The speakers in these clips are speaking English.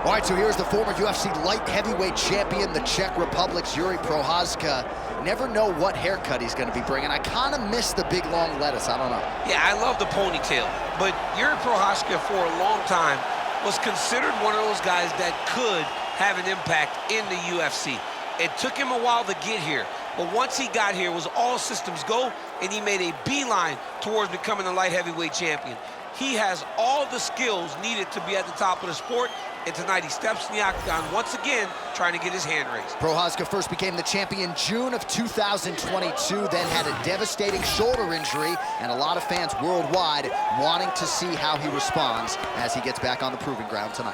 All right, so here's the former UFC light heavyweight champion, the Czech Republic's Jiri Prochazka. Never know what haircut he's going to be bringing. I kind of miss the big, long lettuce. I don't know. Yeah, I love the ponytail. But Jiri Prochazka, for a long time, was considered one of those guys that could have an impact in the UFC. It took him a while to get here. But once he got here, it was all systems go, and he made a beeline towards becoming the light heavyweight champion. He has all the skills needed to be at the top of the sport, and tonight he steps in the octagon once again, trying to get his hand raised. Prochazka first became the champion June of 2022, then had a devastating shoulder injury, and a lot of fans worldwide wanting to see how he responds as he gets back on the proving ground tonight.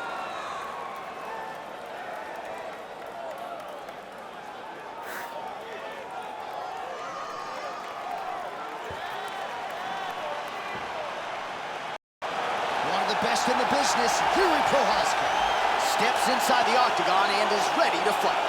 Best in the business, Jiri Prochazka steps inside the octagon and is ready to fight.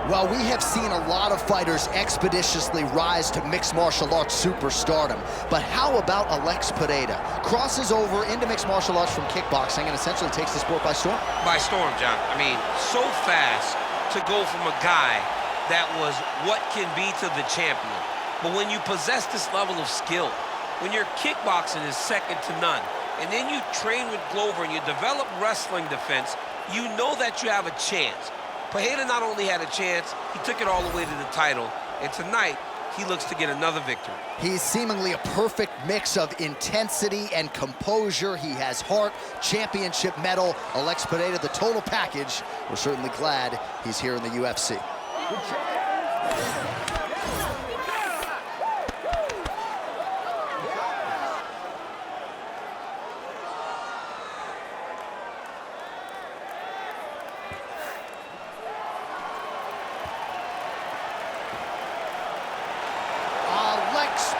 Well, we have seen a lot of fighters expeditiously rise to mixed martial arts superstardom. But how about Alex Pereira? Crosses over into mixed martial arts from kickboxing and essentially takes the sport by storm. By storm, John. I mean, so fast to go from a guy that was what can be to the champion. But when you possess this level of skill, when your kickboxing is second to none, and then you train with Glover and you develop wrestling defense, you know that you have a chance. Pereira not only had a chance, he took it all the way to the title, and tonight, he looks to get another victory. He's seemingly a perfect mix of intensity and composure. He has heart, championship medal. Alex Pereira, the total package. We're certainly glad he's here in the UFC.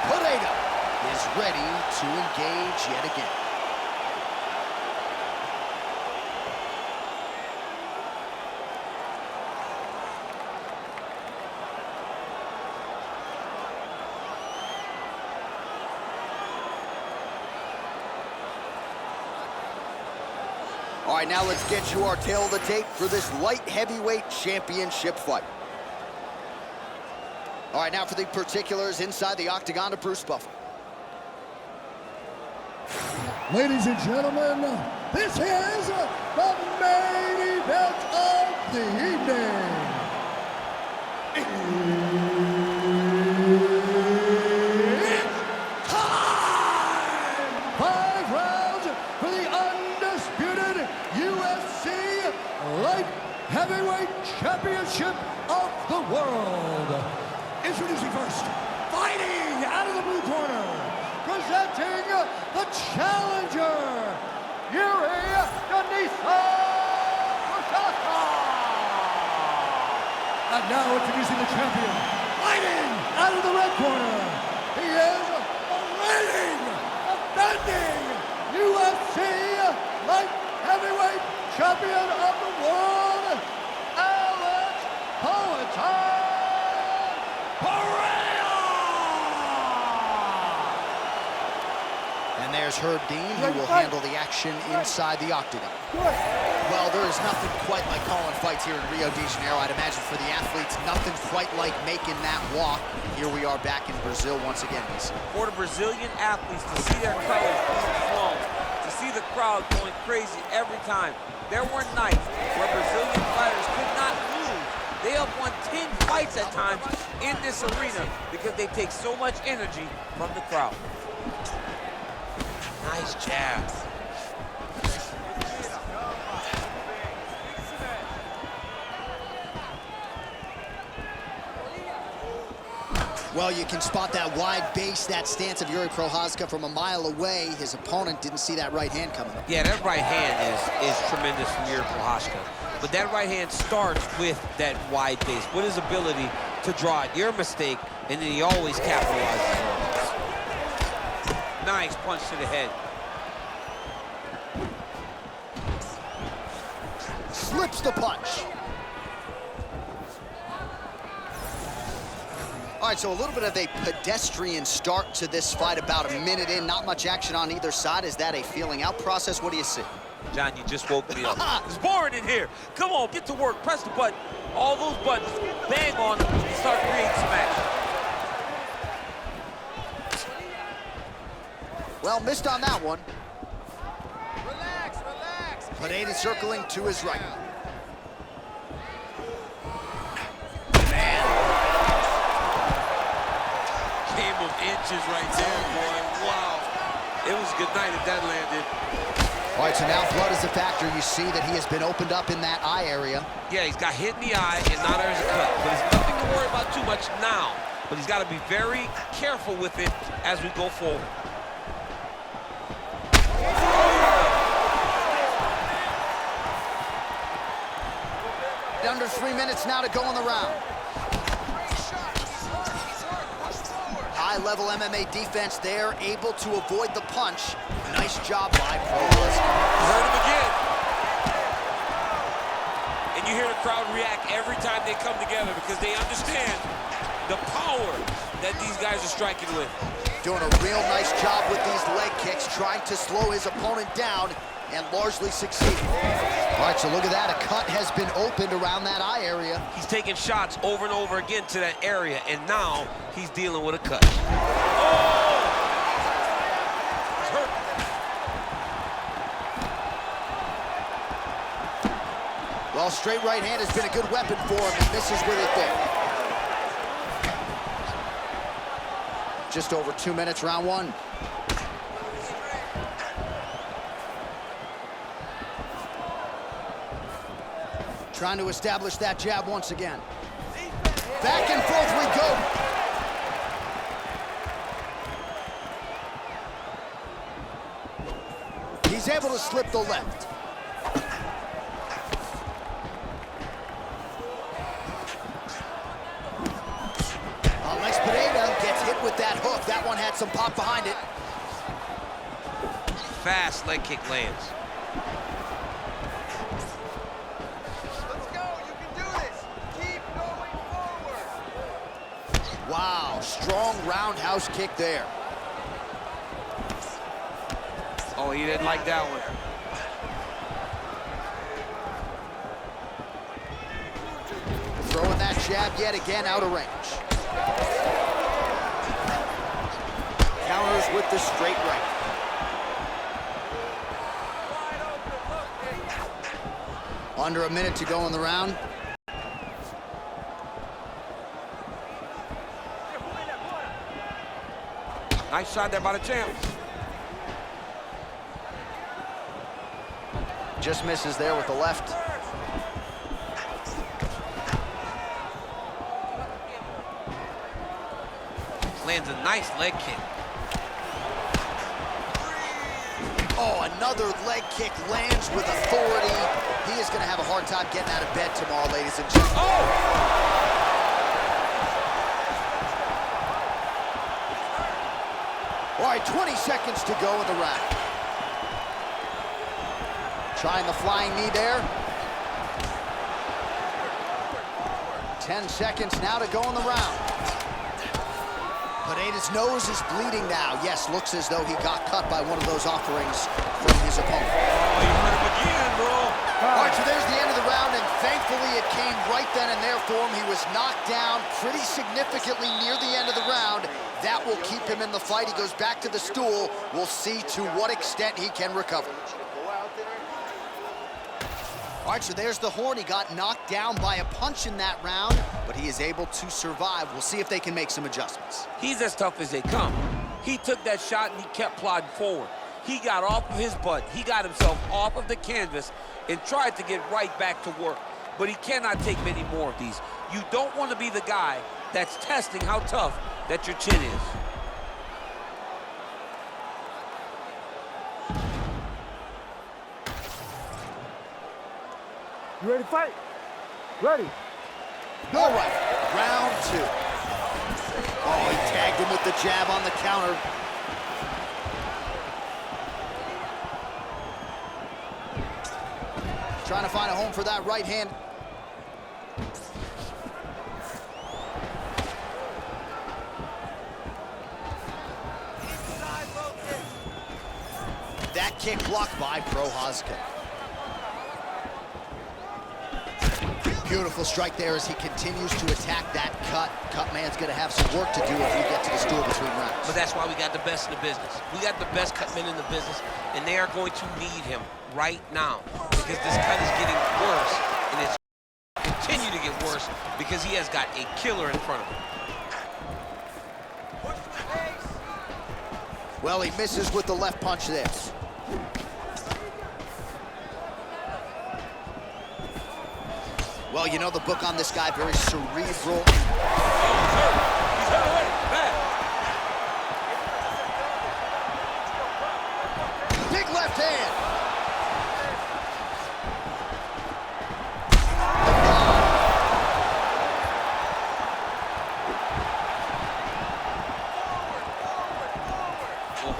Pereira is ready to engage yet again. All right, now let's get you our tail of the tape for this light heavyweight championship fight. All right, now for the particulars inside the octagon of Bruce Buffer. Ladies and gentlemen, this is the main event of the evening. It's time! 5 rounds for the undisputed UFC Light Heavyweight Championship of the world. Introducing first, fighting out of the blue corner, presenting the challenger, Jiri Prochazka. And now introducing the champion, fighting out of the red corner, he is the reigning, defending UFC Light Heavyweight Champion of the world, Alex And there's Herb Dean, who will handle the action inside the octagon. Well, there is nothing quite like calling fights here in Rio de Janeiro. I'd imagine for the athletes, nothing quite like making that walk. Here we are back in Brazil once again. For the Brazilian athletes to see their colors being flown, to see the crowd going crazy every time. There were nights where Brazilian fighters could not lose. They have won 10 fights at times in this arena because they take so much energy from the crowd. Nice jab. Well, you can spot that wide base, that stance of Jiri Prochazka from a mile away. His opponent didn't see that right hand coming up. Yeah, that right hand is tremendous from Jiri Prochazka. But that right hand starts with that wide base, with his ability to draw it. Your mistake, and then he always capitalizes on it. Nice punch to the head. Slips the punch. All right, so a little bit of a pedestrian start to this fight, about a minute in. Not much action on either side. Is that a feeling out process? What do you see? John, you just woke me up. It's boring in here. Come on, get to work. Press the button. All those buttons, bang on them, and start creating some action. Well, missed on that one. Pereira circling to his right. Game of inches right there, boy. Wow. It was good night if that landed. All right, so now blood is a factor. You see that he has been opened up in that eye area. Yeah, he's got hit in the eye, and now there's a cut. But there's nothing to worry about too much now. But he's got to be very careful with it as we go forward. Under 3 minutes now to go in the round. High-level MMA defense there, able to avoid the punch. Nice job by Prochazka. Heard him again. And you hear the crowd react every time they come together because they understand the power that these guys are striking with. Doing a real nice job with these leg kicks, trying to slow his opponent down and largely succeeding. All right, so look at that. A cut has been opened around that eye area. He's taking shots over and over again to that area, and now he's dealing with a cut. Oh! It's hurt. Well, straight right hand has been a good weapon for him, and misses with it there. Just over 2 minutes, round one. Trying to establish that jab once again. Back and forth we go. He's able to slip the left. Pereira gets hit with that hook. That one had some pop behind it. Fast leg kick lands. Let's go, you can do this. Keep going forward. Wow, strong roundhouse kick there. Oh, he didn't like that one. Throwing that jab yet again out of range. Counters with the straight right. Under a minute to go in the round. Nice shot there by the champ. Just misses there with the left. Lands a nice leg kick. Oh, another leg kick lands with authority. He is going to have a hard time getting out of bed tomorrow, ladies and gentlemen. Oh! All right, 20 seconds to go in the round. Trying the flying knee there. 10 seconds now to go in the round. Pereira's nose is bleeding now. Yes, looks as though he got cut by one of those offerings from his opponent. Oh, you hurt him again, bro. All right, so there's the end of the round, and thankfully it came right then and there for him. He was knocked down pretty significantly near the end of the round. That will keep him in the fight. He goes back to the stool. We'll see to what extent he can recover. All right, so there's the horn. He got knocked down by a punch in that round, but he is able to survive. We'll see if they can make some adjustments. He's as tough as they come. He took that shot and he kept plodding forward. He got off of his butt. He got himself off of the canvas and tried to get right back to work. But he cannot take many more of these. You don't want to be the guy that's testing how tough that your chin is. You ready to fight? Ready. All right, round two. Oh, he tagged him with the jab on the counter. Trying to find a home for that right hand. That kick blocked by Prochazka. Beautiful strike there as he continues to attack that cut. Cut man's gonna have some work to do if we get to the stool between rounds. But that's why we got the best in the business. We got the best cut men in the business, and they are going to need him right now because this cut is getting worse, and it's continue to get worse because he has got a killer in front of him. Well, he misses with the left punch there. Well, you know the book on this guy, very cerebral. Big left hand.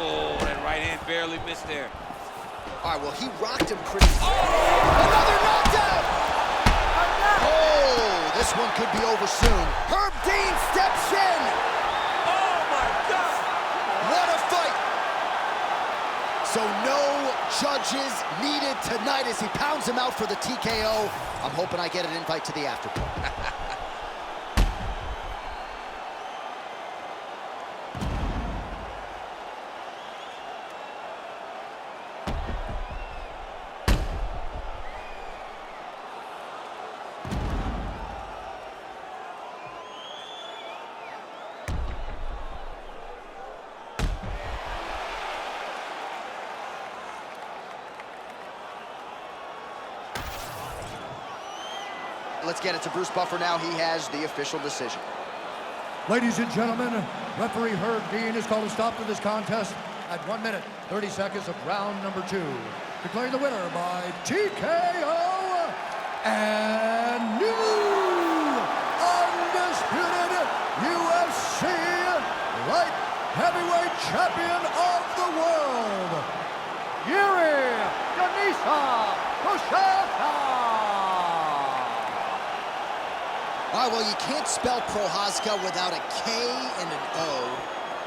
Oh, that right hand barely missed there. All right, well, he rocked him pretty. Another knockdown! Oh, this one could be over soon. Herb Dean steps in. Oh, my God! What a fight! So no judges needed tonight as he pounds him out for the TKO. I'm hoping I get an invite to the after party. Let's get it to Bruce Buffer now. He has the official decision. Ladies and gentlemen, referee Herb Dean has called a stop to this contest at 1 minute, 30 seconds of round number 2. Declaring the winner by TKO and new undisputed UFC light heavyweight champion of the world, Jiri Prochazka. All right, well, you can't spell Prochazka without a K and an O.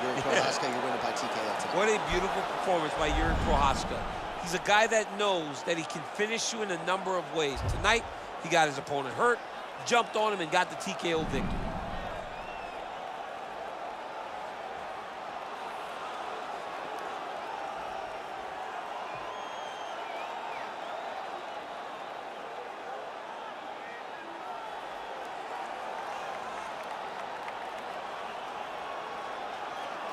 You're Prochazka, you're winning by TKO tonight. What a beautiful performance by Jiri Prochazka. He's a guy that knows that he can finish you in a number of ways. Tonight, he got his opponent hurt, jumped on him, and got the TKO victory.